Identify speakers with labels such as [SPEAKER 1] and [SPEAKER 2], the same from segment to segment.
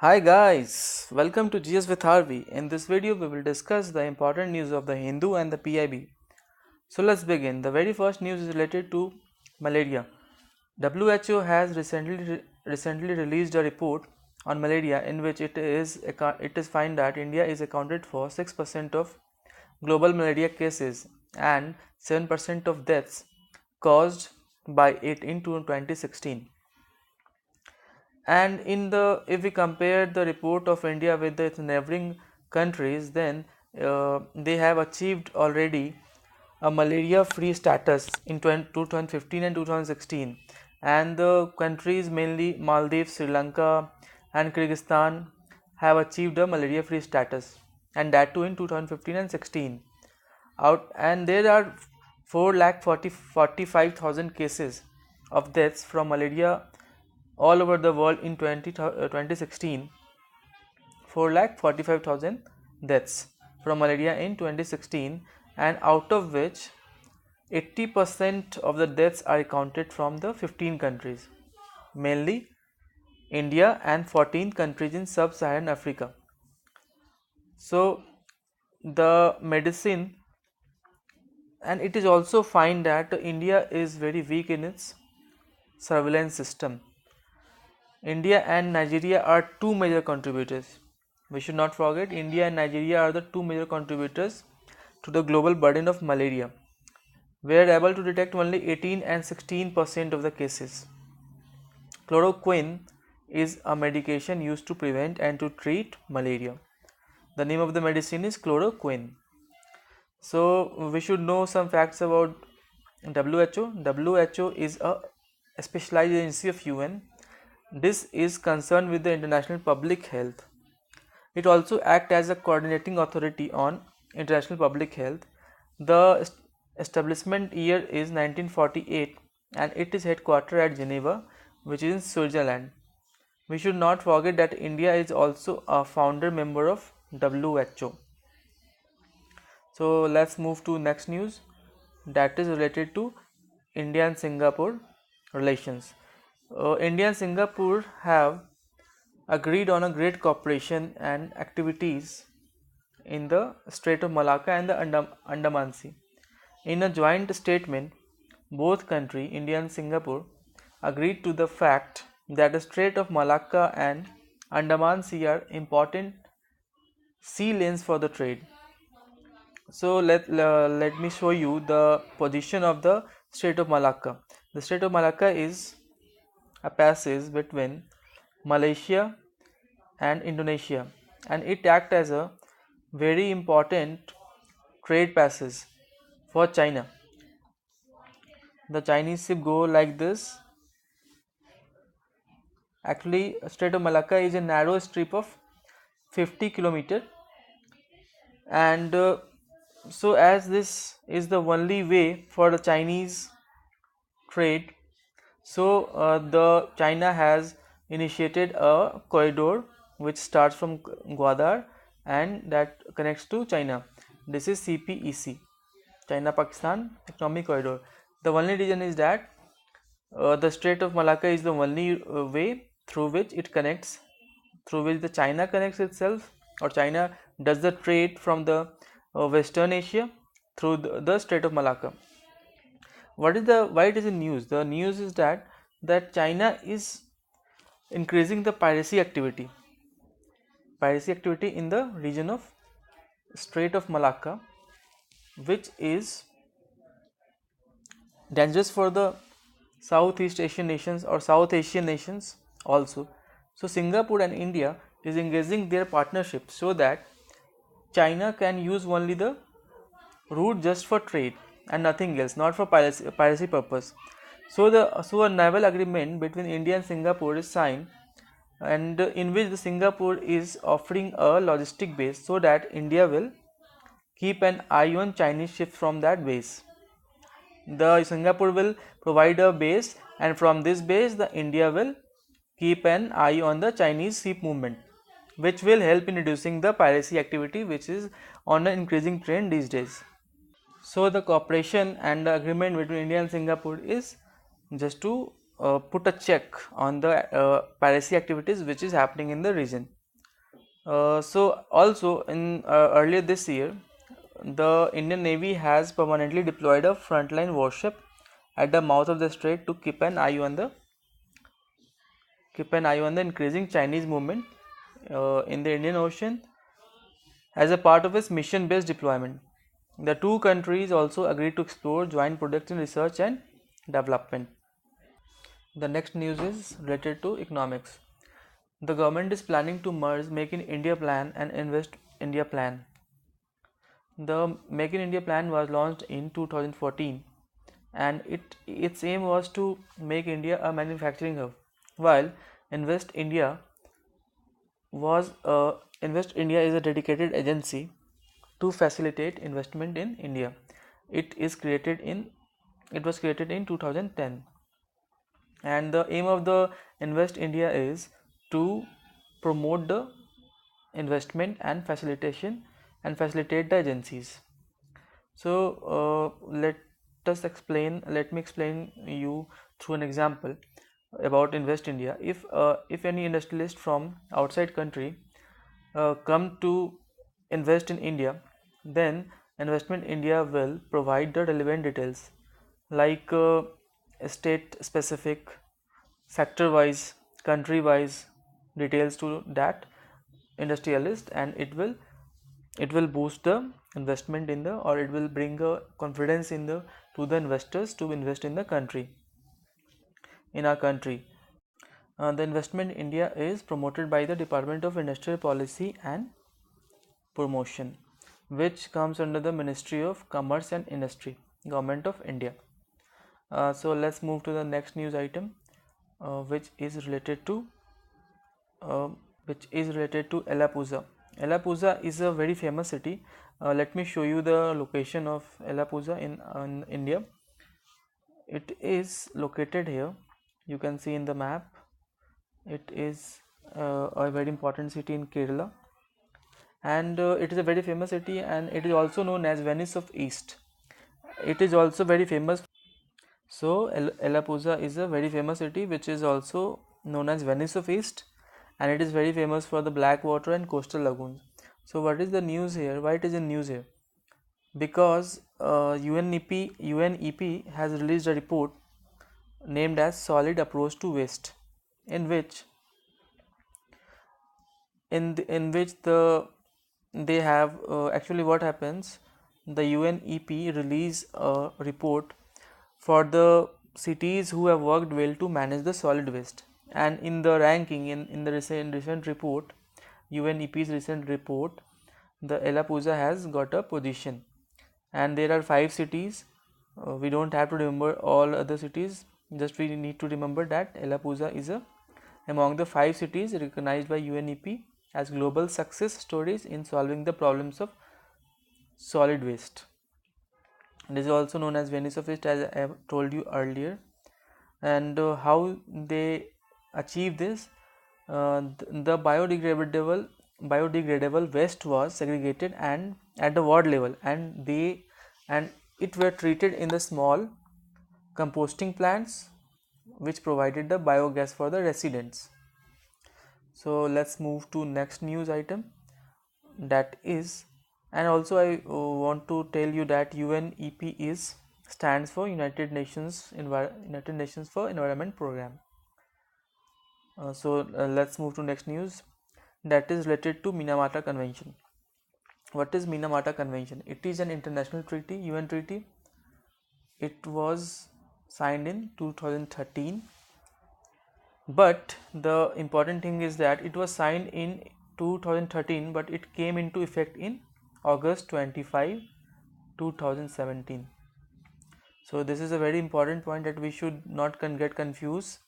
[SPEAKER 1] Hi guys, welcome to GS with Harvey. In this video we will discuss the important news of the Hindu and the PIB. So let's begin. The very first news is related to malaria. WHO has recently released a report on malaria in which it is found that India is accounted for 6% of global malaria cases and 7% of deaths caused by it in 2016. And if we compare the report of India with its neighboring countries, then they have achieved already a malaria free status in 2015 and 2016, and the countries mainly Maldives, Sri Lanka and Kyrgyzstan have achieved a malaria free status, and that too in 2015 and 16 out. And there are 4,45,000 cases of deaths from malaria all over the world in 2016. 4,45,000 deaths from malaria in 2016, and out of which 80% of the deaths are accounted from the 15 countries, mainly India, and 14 countries in sub-Saharan Africa. So the medicine, and it is also found that India is very weak in its surveillance system. India and Nigeria are two major contributors. We should not forget India and Nigeria are the two major contributors to the global burden of malaria. We are able to detect only 18 and 16% of the cases. Chloroquine is a medication used to prevent and to treat malaria. The name of the medicine is chloroquine. So we should know some facts about WHO. WHO is a specialized agency of UN. This is concerned with the international public health. It also acts as a coordinating authority on international public health. The establishment year is 1948 and it is headquartered at Geneva, which is in Switzerland. We should not forget that India is also a founder member of WHO. So let's move to next news, that is related to India and Singapore relations. India and Singapore have agreed on a great cooperation and activities in the Strait of Malacca and the Andaman Sea. In a joint statement, both countries, India and Singapore, agreed to the fact that the Strait of Malacca and Andaman Sea are important sea lanes for the trade. So let me show you the position of the Strait of Malacca. The Strait of Malacca is a passage between Malaysia and Indonesia, and it acts as a very important trade passage for China. The Chinese ship go like this. Actually, Strait of Malacca is a narrow strip of 50 kilometer, and so as this is the only way for the Chinese trade, so the China has initiated a corridor which starts from Gwadar and that connects to China. This is CPEC, China Pakistan Economic Corridor. The only reason is that the Strait of Malacca is the only way through which it connects, through which the China connects itself, or China does the trade from the Western Asia through the Strait of Malacca. Why it is in news? The news is that China is increasing the piracy activity in the region of Strait of Malacca, which is dangerous for the Southeast Asian nations or South Asian nations also. So Singapore and India is engaging their partnership so that China can use only the route just for trade and nothing else, not for piracy purpose. So a naval agreement between India and Singapore is signed, and in which the Singapore is offering a logistic base so that India will keep an eye on Chinese ships from that base. The Singapore will provide a base, and from this base the India will keep an eye on the Chinese ship movement, which will help in reducing the piracy activity, which is on an increasing trend these days. So the cooperation and the agreement between India and Singapore is just to put a check on the piracy activities which is happening in the region. So also in earlier this year, the Indian Navy has permanently deployed a frontline warship at the mouth of the strait to keep an eye on the increasing Chinese movement in the Indian Ocean as a part of its mission-based deployment. The two countries also agreed to explore joint projects in research and development. The next news is related to economics. The government is planning to merge Make in India plan and Invest India plan. The Make in India plan was launched in 2014 and its aim was to make India a manufacturing hub, while Invest India Invest India is a dedicated agency to facilitate investment in India. It was created in 2010, and the aim of the Invest India is to promote the investment and facilitate the agencies. So let me explain you through an example about Invest India. If any industrialist from outside country come to invest in India, then Investment India will provide the relevant details like state specific, sector wise, country wise details to that industrialist, and it will boost the investment in the, or it will bring a confidence in the to the investors to invest in the country, in our country. The Investment India is promoted by the Department of Industrial Policy and Promotion, which comes under the Ministry of Commerce and Industry, Government of India. So let's move to the next news item, which is related to uh, Alappuzha. Alappuzha is a very famous city. Let me show you the location of Alappuzha in India. It is located here. You can see in the map. It is a very important city in Kerala, and it is a very famous city, and it is also known as Venice of East. It is also very famous. So Alappuzha is a very famous city which is also known as Venice of East, and it is very famous for the black water and coastal lagoons. So what is the news here? Why it is in news here? Because UNEP has released a report named as Solid Approach to Waste, in which in which they have actually what happens, the UNEP release a report for the cities who have worked well to manage the solid waste, and in the ranking in the recent report, UNEP's recent report, the Alappuzha has got a position, and there are 5 cities. We don't have to remember all other cities, just we need to remember that Alappuzha is among the 5 cities recognized by UNEP as global success stories in solving the problems of solid waste. It is also known as Venice of East, as I have told you earlier. And how they achieve this? The biodegradable waste was segregated and at the ward level, and it were treated in the small composting plants which provided the biogas for the residents. So let's move to next news item, that is, and also I want to tell you that UNEP is stands for United Nations for Environment Program. Let's move to next news, that is related to Minamata Convention. What is Minamata Convention? It is an international treaty, UN treaty. It was signed in 2013, but the important thing is that it was signed in 2013, but it came into effect in August 25, 2017. So this is a very important point that we should not get confused,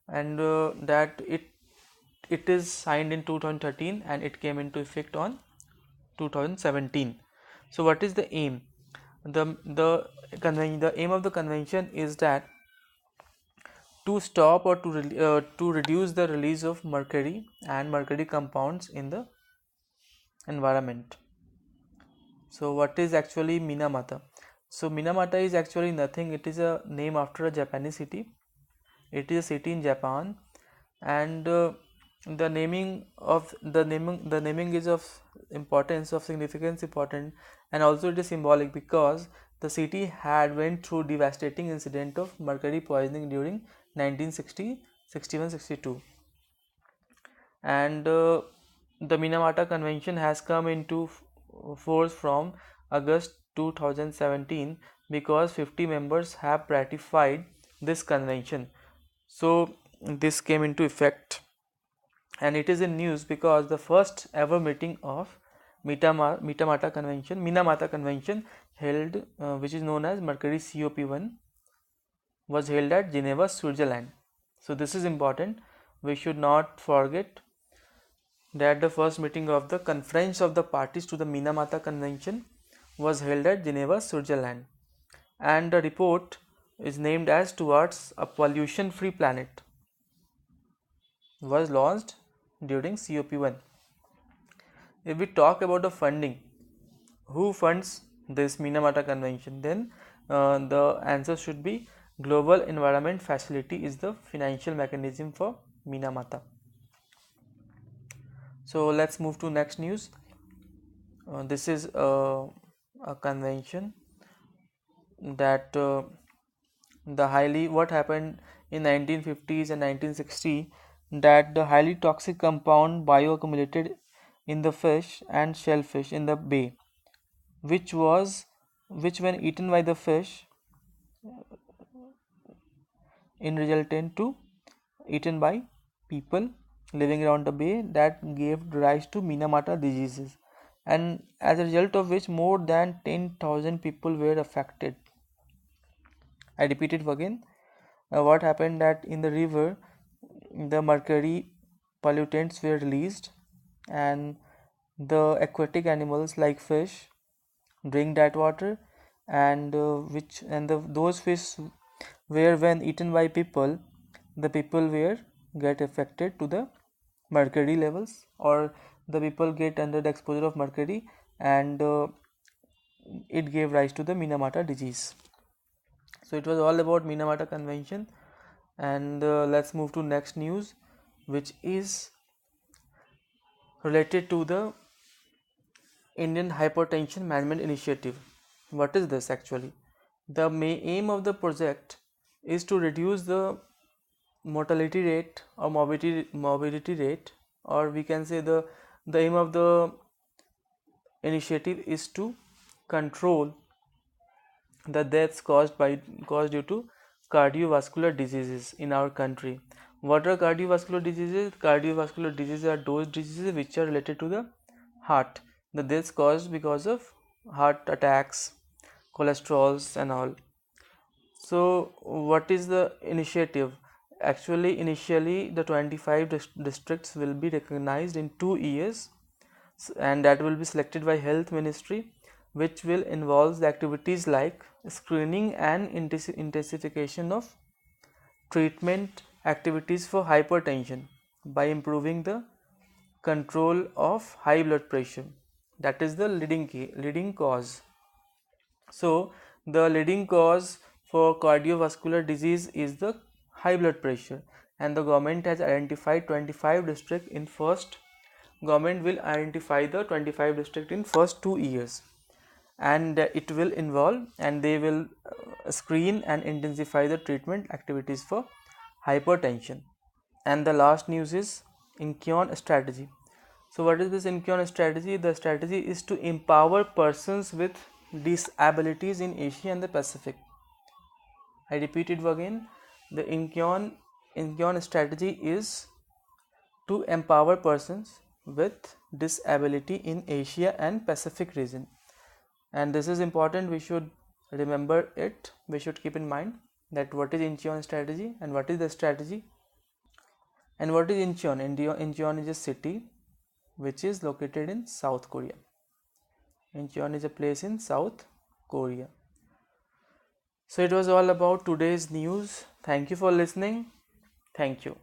[SPEAKER 1] and that it is signed in 2013 and it came into effect on 2017. So what is the aim? The aim of the convention is that to stop or to reduce the release of mercury and mercury compounds in the environment. So what is actually Minamata? So Minamata is actually nothing. It is a name after a Japanese city, It is a city in Japan, and the naming is of importance, of significance important, and also it is symbolic because the city had went through devastating incident of mercury poisoning during 1960, 61, 62, and the Minamata Convention has come into force from August 2017 because 50 members have ratified this convention. So this came into effect, and it is in news because the first ever meeting of Minamata Convention held, which is known as Mercury COP1, was held at Geneva, Switzerland. So this is important. We should not forget that the first meeting of the Conference of the Parties to the Minamata Convention was held at Geneva, Switzerland, and the report is named as Towards a Pollution-Free Planet, was launched during COP1. If we talk about the funding, who funds this Minamata Convention, then the answer should be Global Environment Facility is the financial mechanism for Minamata. So let's move to next news. This is a convention that the highly what happened in 1950s and 1960, that the highly toxic compound bioaccumulated in the fish and shellfish in the bay, which was which when eaten by the fish in resultant to eaten by people living around the bay, that gave rise to Minamata diseases, and as a result of which more than 10,000 people were affected. I repeat it again. What happened that in the river the mercury pollutants were released, and the aquatic animals like fish drink that water, and those fish were when eaten by people, the people were get affected to the mercury levels, or the people get under the exposure of mercury, and it gave rise to the Minamata disease. So it was all about Minamata Convention, and let's move to next news, which is related to the Indian Hypertension Management Initiative. What is this actually? The main aim of the project is to reduce the mortality rate or morbidity rate, or we can say the aim of the initiative is to control the deaths caused due to cardiovascular diseases in our country. What are cardiovascular diseases? Cardiovascular diseases are those diseases which are related to the heart, the deaths caused because of heart attacks, cholesterols and all. So what is the initiative? Actually, initially the 25 districts will be recognized in 2 years, and that will be selected by health ministry, which will involve the activities like screening and intensification of treatment activities for hypertension by improving the control of high blood pressure, that is the leading cause. So the leading cause for cardiovascular disease is the high blood pressure, and the government has identified 25 districts in first. Government will identify the 25 district in first 2 years, and it will involve, and they will screen and intensify the treatment activities for hypertension. And the last news is Incheon strategy. So what is this Incheon strategy? The strategy is to empower persons with disabilities in Asia and the Pacific. I repeat it again. The Incheon strategy is to empower persons with disability in Asia and Pacific region. And this is important, we should remember it, we should keep in mind that what is Incheon strategy and what is the strategy. And what is Incheon? Incheon is a city which is located in South Korea. Incheon is a place in South Korea. So it was all about today's news. Thank you for listening. Thank you.